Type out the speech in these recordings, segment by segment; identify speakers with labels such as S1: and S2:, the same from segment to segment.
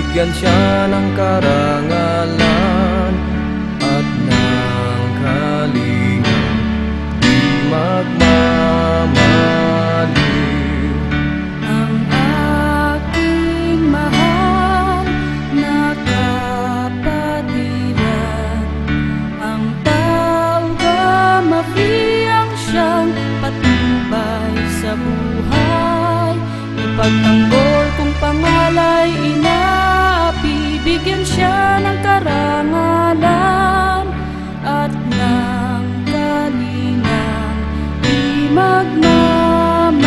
S1: bigyan siya ng karangalan at ng kalingang di magmamaliw.
S2: Ang aking mahal na kapatiran, ang tauga mafiyang siyang patnubay sa buhay. Ipagtanggol kung pangalay inaapi, bigyan siya ng karangalan at ng kalingang di magmamaliw.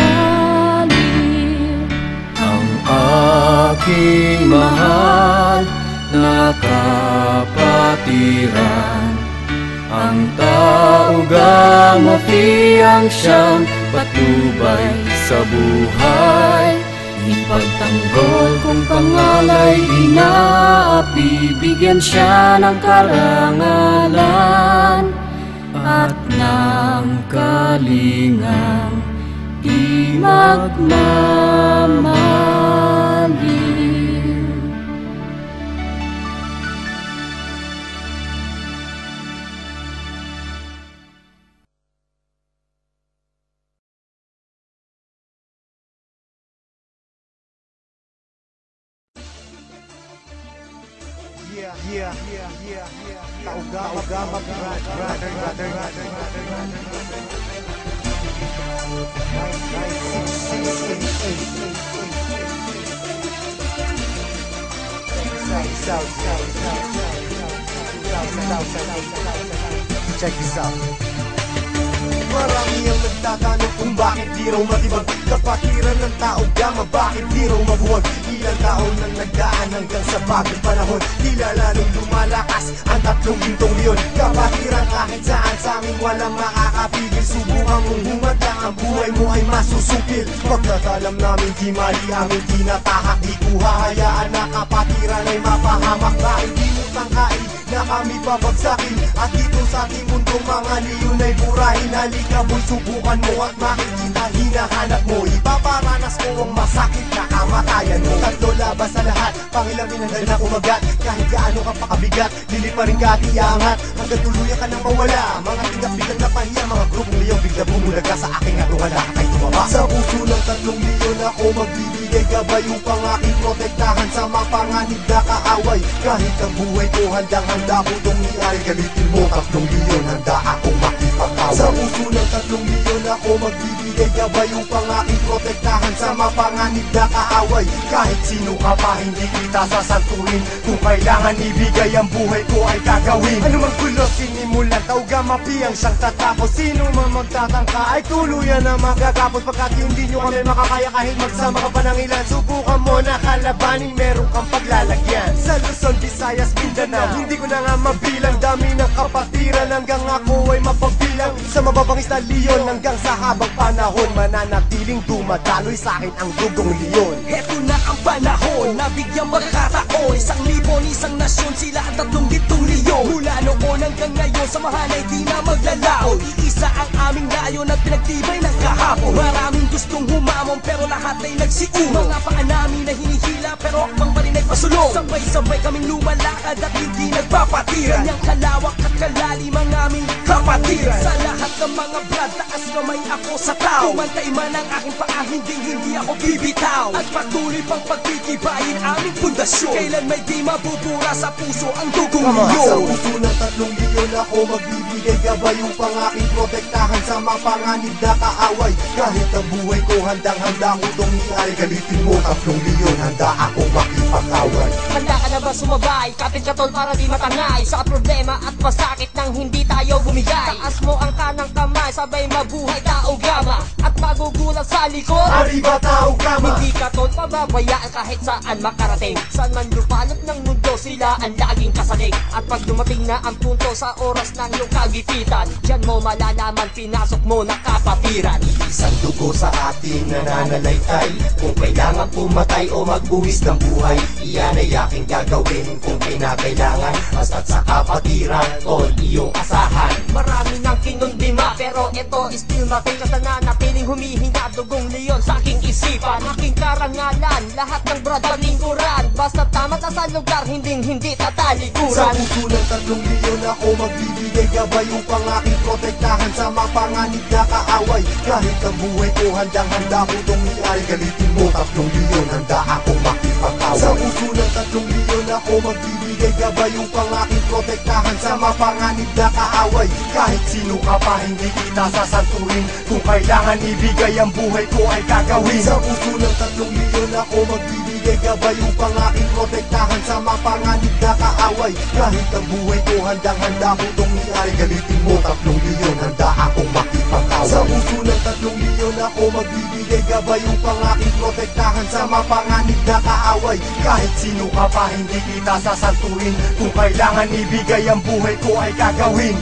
S1: Ang aking mahal na kapatiran, ang tauga mafiyang siyang patnubay sa buhay. Ipagtanggol kung pangalay inaapi, bigyan siya ng karangalan at ng kalingang di magmamaliw.
S3: Check this out. Marami ang nagtatanong kung bakit di raw matibag kapatiran ng tao gama, bakit di raw mabuwag. Ilang taon nang nagdaan hanggang sa bagong panahon, tila lalong lumalakas ang tatlong gintong leon. Kapatiran kahit saan sa amin walang makakapigil. Subukan mong humanda, ang buhay mo ay masusupil. Pagkatalam namin di mali aming tinatahak, di ko hahayaan na kapatiran ay mapahamak. Dahil di mo tangkain na kami babagsakin, at dito sa ating mundo mga leon ay burahin. Halika boy, subukan mo at makikita hinahanap mo. Ipaparanas mo ang masakit na kamatayan mo. Tatlo labas sa lahat, pangilang minandal na kumagat. Kahit gaano ka pakabigat, liliparin ka at iangat hanggang tuluyan ka nang mawala. Mga tingap-bigang na pahiya, mga grupong leon bigla bumulaga sa aking atungan na kay tumaba. Sa puso ng tatlong leon ako magbibigay gabay upang aking protektahan sa mapanganib na kaaway. Kahit ang buhay ko handang-handa ko itong iari, galitin mo tatlong leon, handa akong makipag-away. Sa puso ng tatlong leon ako magbibigay gabay upang aking protektahan sa mapanganib na kaaway. Kahit sino ka pa hindi kita sasanturin, kung kailangan ibigay ang buhay ko ay gagawin. Ano mang gulo sinimulan, tauga mapiyang siyang tatapos. Sino man magtatangka ay tuluyan na magagapos, pagkat hindi nyo kami makakaya kahit magsama ka pa ng ilan. Subukan mo na kalabanin, meron kang paglalagyan. Sa Luzon, Visayas, Mindanao, hindi ko na nga mabilang. Dami ng kapatiran hanggang ako ay mapagbilang. Sa mababangis na leon hanggang sa habang panahon, mananatiling dumadaloy sa akin ang dugong leon.
S4: Heto na ang panahon, nabigyang magkataon. 1,000 nasyon, sila ang tatlong gitong leon. Mula noon hanggang ngayon, samahan ay di na maglalaon. Iisa ang aming layon at pinagtibay ng kahapon. Maraming gustong humamon pero lahat ay nagsiuno. Mga paa namin na hinihila pero akbang pa rin ay pasulong. Sabay-sabay kaming lumalakad at hindi nagpapatiran. Ganyang kalawak at kalalim ang aming kapatiran. Sa lahat ng mga brad, taas kamay ako sa tao. Kumantay man ang aking paa, hindi ako bibitaw. At patuloy pang pagtitibayin aming pundasyon. Kailan may di mabubura sa puso ang dugong leon.
S3: Sa puso ng tatlong leon ako magbibigay gabay upang aking protektahan sa mapanganib na kaaway. Kahit ang buhay ko handang-handa ko itong iari, galitin mo tatlong leon, handa akong makipag-away.
S5: Handa ka na ba sumabay? Kapit ka tol para di matangay sa problema at masakit nang hindi tayo bumigay. Taas mo ang kanang kamay, sabay mabuhay tao gama. At magugulat sa likod,
S3: arriba tao gama.
S5: Hindi ka tol pababayaan kahit saan makarating. Saan man lupalot ng mundo, sila ang laging kasalig. At pag dumating na ang punto sa oras ng iyong kagipitan, diyan mo malalaman, pinasok mo na kapatiran.
S3: Isang dugo sa ating nananalaytay, kung kailangan pumatay o magbuwis ng buhay, iyan ay aking gagawin. gawin kung kinakailangan. Basta't sa kapatiran, tol, iyong asahan.
S5: Marami nang kinundima, pero ito still matigas na nanatiling humihinga. Dugong leon sa aking isipan, aking karangalan, lahat ng brad paningkuran. Basta tama na sa lugar, hindi
S3: Sa
S5: tatalikuran.
S3: puso ng 3 milyon ako magbibigay gabay upang aking protektahan sa mapanganib na kaaway. Kahit ang buhay ko handang-handa ko itong iay. Galitin mo 3 milyon, handa akong makipag-away. Sa puso ng 3 milyon ako magbibigay gabay upang aking protektahan sa mapanganib na kaaway. Kahit sino ka pa, hindi kita sasantuhin. Kung kailangan ibigay ang buhay ko ay gagawin. Sa puso ng 3 milyon ako magbibigay gabay upang aking protektahan sa mapanganib na kaaway. Kahit ang buhay ko handang-handa ko itong iay. Galitin mo 3 milyon, handa akong makipag-away. Sa puso ng 3 milyon ako magbibigay gabay upang aking protektahan sa mapanganib na kaaway. Kahit sino ka pa, hindi kita sasantuhin. Kung kailangan ibigay ang buhay ko ay gagawin.